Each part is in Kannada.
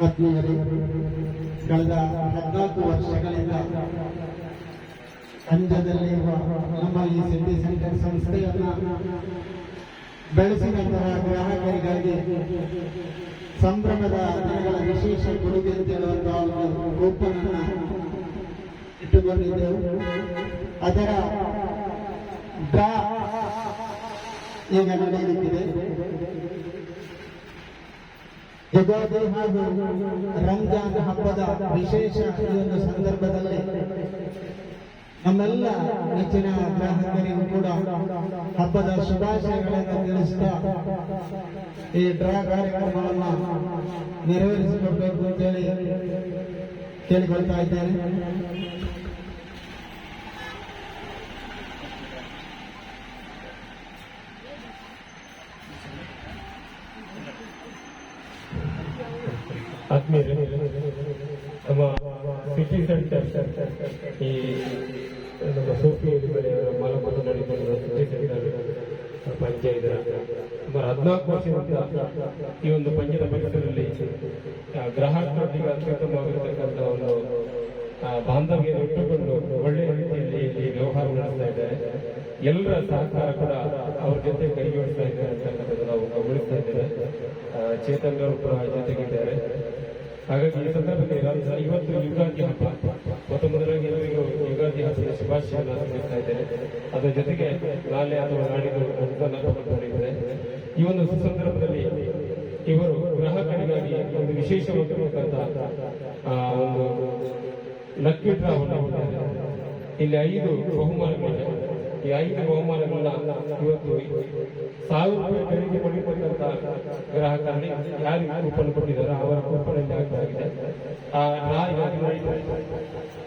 ಆತ್ಮೀಯರೇ, ಕಳೆದ 14 ವರ್ಷಗಳಿಂದ ಅಂಜದಲ್ಲಿರುವ ನಮ್ಮ ಈ ಸಿಟಿ ಸೆಂಟರ್ ಸಂಸ್ಥೆಯನ್ನು ಬೆಳೆಸಿದಂತಹ ಗ್ರಾಹಕರಿಗಾಗಿ ಸಂಭ್ರಮದ ದಿನಗಳ ವಿಶೇಷ ಕೊಡುಗೆ ಅಂತ ಹೇಳುವಂತಹ ಒಂದು ಕೂಪನ್ ಅನ್ನು ಇಟ್ಟುಕೊಂಡಿದ್ದೆವು. ಅದರ ಡ್ರಾ ಈಗ ನಡೆಯಲಿಕ್ಕಿದೆ. ಯುಗಾದಿ ಹಾಗೂ ರಂಜಾನ್ ಹಬ್ಬದ ವಿಶೇಷ ಈ ಒಂದು ಸಂದರ್ಭದಲ್ಲಿ ನಮ್ಮೆಲ್ಲ ನೆಚ್ಚಿನ ಗ್ರಾಹಕರಿಗೂ ಕೂಡ ಹಬ್ಬದ ಶುಭಾಶಯಗಳನ್ನು ತಿಳಿಸುತ್ತಾ ಈ ಡ್ರಾ ಕಾರ್ಯಕ್ರಮವನ್ನು ನೆರವೇರಿಸಿಕೊಡ್ಬೇಕು ಅಂತೇಳಿ ಕೇಳಿಕೊಳ್ತಾ ಇದ್ದೇನೆ. ಆತ್ಮೀಯರೇ, ನಮ್ಮ ಸಿಟಿ ಸೆಂಟರ್ ಈ ನಮ್ಮ ಸೋಫಿ ಮಾಲಮತ ನಡೆದುಕೊಂಡಿರುವ ಸಿಟಿ ಸೆಂಟರ್ ಪಂಚಾಯತ್ ಸುಮಾರು 14 ವರ್ಷದಿಂದ ಈ ಒಂದು ಪಂಚಾಯತ್ ಪರಿಸರದಲ್ಲಿ ಗ್ರಾಹಕರೊಂದಿಗೆ ಅತ್ಯುತ್ತಮವಾಗಿರತಕ್ಕಂಥ ಒಂದು ಬಾಂಧವ್ಯ ಇಟ್ಟುಕೊಂಡು ಒಳ್ಳೆಯ ರೀತಿಯಲ್ಲಿ ಇಲ್ಲಿ ವ್ಯವಹಾರ ನಡೆಸ್ತಾ ಇದ್ದಾರೆ. ಎಲ್ಲರ ಸಹಕಾರ ಕೂಡ ಅವ್ರ ಜೊತೆ ಕೈ ಜೋಡಿಸ್ತಾ ಇದ್ದಾರೆ ಅಂತಕ್ಕಂಥದ್ದು ನಾವು ಗಮನಿಸ್ತಾ ಇದ್ದೇವೆ. ಚೇತನ್ ಅವರು ಕೂಡ ಜೊತೆಗಿದ್ದಾರೆ. ಹಾಗಾಗಿ ಈ ಸಂದರ್ಭದಲ್ಲಿ ಇವತ್ತು ಯುಗಾದಿ ಹಬ್ಬ, ಮೊದಲಾಗಿ ಎಲ್ಲರಿಗೂ ಯುಗಾದಿ ಹಬ್ಬದ ಶುಭಾಶಯಗಳನ್ನು ತಿಳಿಸ್ತಾ ಇದ್ದೇನೆ. ಅದರ ಜೊತೆಗೆ ನಾಳೆ ಅಥವಾ ನಾಡಿದ್ದು ನಡೆಯುತ್ತದೆ. ಈ ಒಂದು ಸಂದರ್ಭದಲ್ಲಿ ಇವರು ಗ್ರಾಹಕರಿಗಾಗಿ ಒಂದು ವಿಶೇಷವಾಗಿರತಕ್ಕಂಥ ಒಂದು ಲಕ್ಕಿ ಡ್ರಾವನ್ನು ಇಲ್ಲಿ 5 ಬಹುಮಾನಗಳಿವೆ. ಈ 5 ಬಹುಮಾನಗಳನ್ನ ಇವತ್ತು 1000 ರೂಪಾಯಿ ಖರೀದಿ ಮಾಡಿರ್ತಕ್ಕಂಥ ಗ್ರಾಹಕರಲ್ಲಿ ಯಾರು ಕೂಪನ್ ಕೊಟ್ಟಿದ್ದಾರೆ ಅವರ ಕೂಪನ್ ಆಗಿದೆ.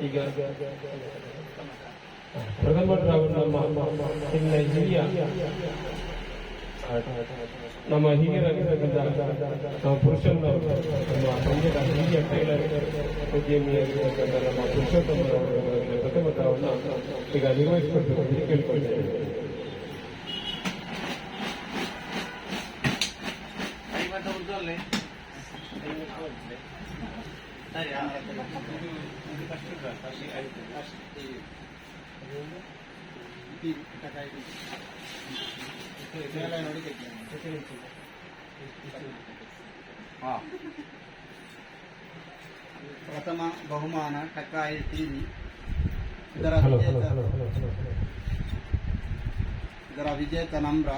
ಈಗ ಪ್ರಥಮ ಡ್ರಾವನ್ನು ನಮ್ಮ ಹಿರಿಯ ಹಿರಿಯರಾಗಿರ್ತಕ್ಕಂಥ ನಮ್ಮ ಪುರುಷೋತ್ತಮ, ನಮ್ಮ ಪಂಚಾಯತ್ ಹಿರಿಯ ಟೈಲರ್ ಉದ್ಯಮಿಯಾಗಿರ್ತಕ್ಕಂಥ ನಮ್ಮ ಪುರುಷೋತ್ತಮರವರ ಪ್ರಥಮ ಡ್ರಾವನ್ನು ಈಗ ನಿರ್ವಹಿಸಿಕೊಳ್ಬೇಕು ಅಂತ ಕೇಳ್ಕೊಳ್ತೇವೆ. ಪ್ರಥಮ ಬಹುಮಾನ ಟಕಾಯಿ ಟಿವಿ. ಇದರ ವಿಜೇತ ನಂಬರ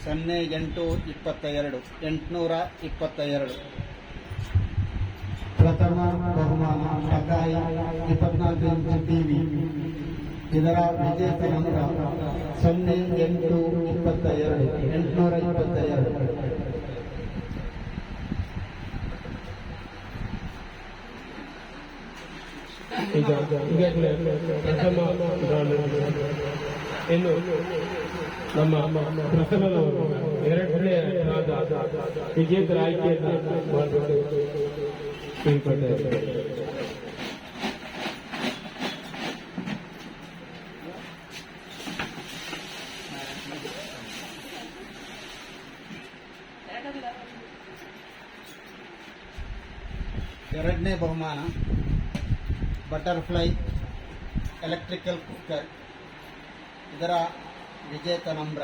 0822 822. ಪ್ರಥಮ ಬಹುಮಾನ ಟಕಾಯಿ 24 ಇಂಚ್ ಟಿವಿ. ಇದರ ವಿಜೇತ ನಂಬರ 0822 822. ಈಗಾಗಲೇ ಪ್ರಥಮ ಇನ್ನು ನಮ್ಮ ಪ್ರಸನ್ನದವರು 2ನೇ ವಿಜೇತರ ಆಯ್ಕೆಯನ್ನು ಮಾಡಬೇಕು ತಿಳ್ಕೊಳ್ತಾ ಇದ್ದಾರೆ. ಎರಡನೇ ಬಹುಮಾನ ಬಟರ್ಫ್ಲೈ ಎಲೆಕ್ಟ್ರಿಕಲ್ ಕುಕ್ಕರ್. ಇದರ ವಿಜೇತ ನಂಬರ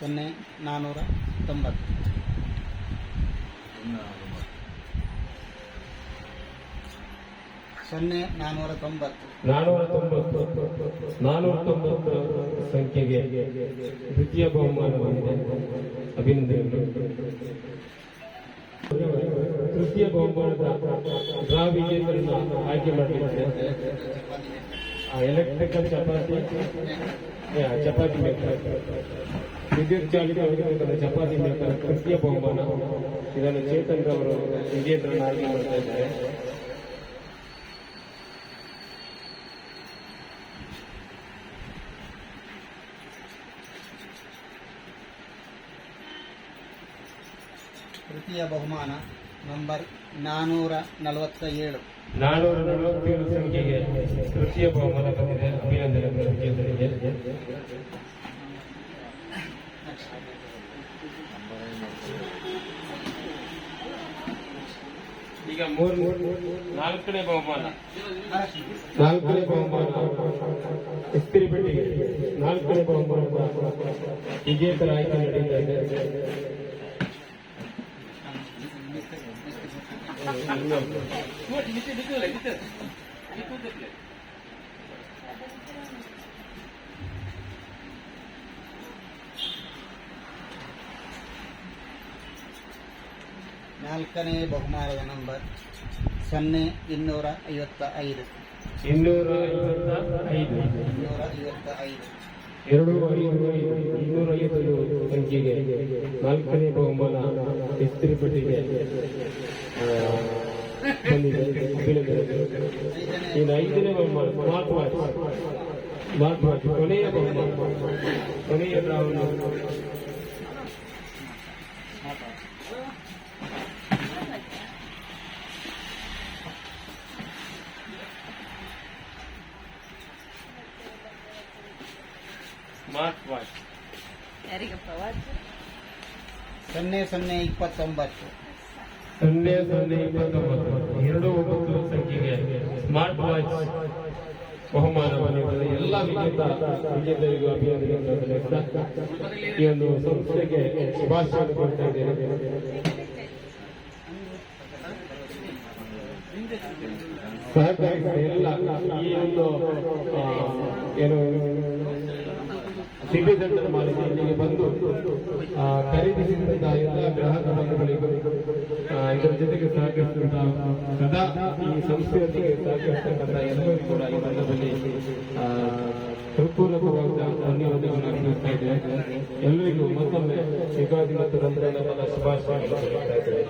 0490. ಸಂಖ್ಯೆಗೆ ದ್ವಿತೀಯ ಬಹುಮಾನ ಬಂದಿದೆ. ಅಭಿನಂದನೆಗಳು. ತೃತೀಯ ಬಹುಮಾನದ ಡ್ರಾ ವಿಜೇತರನ್ನು ಆಯ್ಕೆ ಮಾಡಲಿದ್ದಾರೆ. ಎಲೆಕ್ಟ್ರಿಕಲ್ ಚಪಾತಿ ಮೇಕರ್, ವಿದ್ಯುತ್ ಚಾಲಿತ ಚಪಾತಿ ಮೇಕರ್ ತೃತೀಯ ಬಹುಮಾನ. ಇದನ್ನು ಚೇತನ್ ಅವರು ವಿಜೇತರನ್ನು ಆಯ್ಕೆ ಮಾಡ್ತಾ ಇದ್ದಾರೆ. ತೃತೀಯ ಬಹುಮಾನ ನಂಬರ್ 447. 447 ಸಂಖ್ಯೆಗೆ ತೃತೀಯ ಬಹುಮಾನ ಬಂದಿದೆ. ಅಭಿನಂದನೆ. ವಿಜೇತರಿಗೆ. ಈಗ ನಾಲ್ಕನೇ ಬಹುಮಾನ ಇಸ್ತ್ರಿ ಪೆಟ್ಟಿಗೆ 4ನೇ ಬಹುಮಾನ ವಿಜೇತರ ಆಯ್ಕೆ ನಡೀತಾ ಇದೆ. ನಾಲ್ಕನೇ ಬಹುಮಾನದ ನಂಬರ್ 0255 255 ಸಂಖ್ಯೆಗೆ 4ನೇ ಬಹುಮಾನ ಇಸ್ತ್ರಿ ಪೆಟ್ಟಿಗೆ ಬಂದಿದೆ. ಇನ್ನು 5ನೇ ಬಹುಮಾನ ಸ್ಮಾರ್ಟ್ ವಾಚ್ ಕೊನೆಯ ಬಹುಮಾನ, ಕೊನೆಯ ಡ್ರಾವನ್ನು ಸ್ಮಾರ್ಟ್ ವಾಚ್ 0029 29 ಸಂಖ್ಯೆಗೆ ಸ್ಮಾರ್ಟ್ ವಾಚ್ ಬಹುಮಾನವನ್ನು ಎಲ್ಲ ವಿಜೇತರಿಗೂ ಅಭಿನಂದನೆ. ಈ ಒಂದು ಸಂಸ್ಥೆಗೆ ಶುಭಾಶಯ ಕೊಡ್ತಾ ಇದ್ದೇನೆ. ಸಹಕರಿಸಿದ ಎಲ್ಲ ಈ ಒಂದು ಏನು ಸಿಟಿ ಸೆಂಟರ್ ಮಾಲಿಕ ಇಲ್ಲಿಗೆ ಬಂದು ಖರೀದಿಸಿದಂತಹ ಎಲ್ಲ ಗ್ರಾಹಕ ಬಂಧುಗಳಿಗೂ ಇದರ ಜೊತೆಗೆ ಸಹಕರಿಸಿದಂತಹ ಸದಾ ಈ ಸಂಸ್ಥೆಯೊಂದಿಗೆ ಸಹಕರಿಸತಕ್ಕಂಥ ಎಲ್ಲರಿಗೂ ಕೂಡ ಈ ಸಂದರ್ಭದಲ್ಲಿ ಹೃತ್ಪೂರ್ವಕವಾದ ಧನ್ಯವಾದಗಳನ್ನು ಅರ್ಪಿಸ್ತಾ ಇದ್ದೇವೆ. ಎಲ್ಲರಿಗೂ ಮತ್ತೊಮ್ಮೆ ಯುಗಾದಿ ಮತ್ತು ರಂಧ್ರದ ಶುಭಾಶಯಗಳನ್ನು ಹೇಳ್ತಾ ಇದ್ದೇವೆ.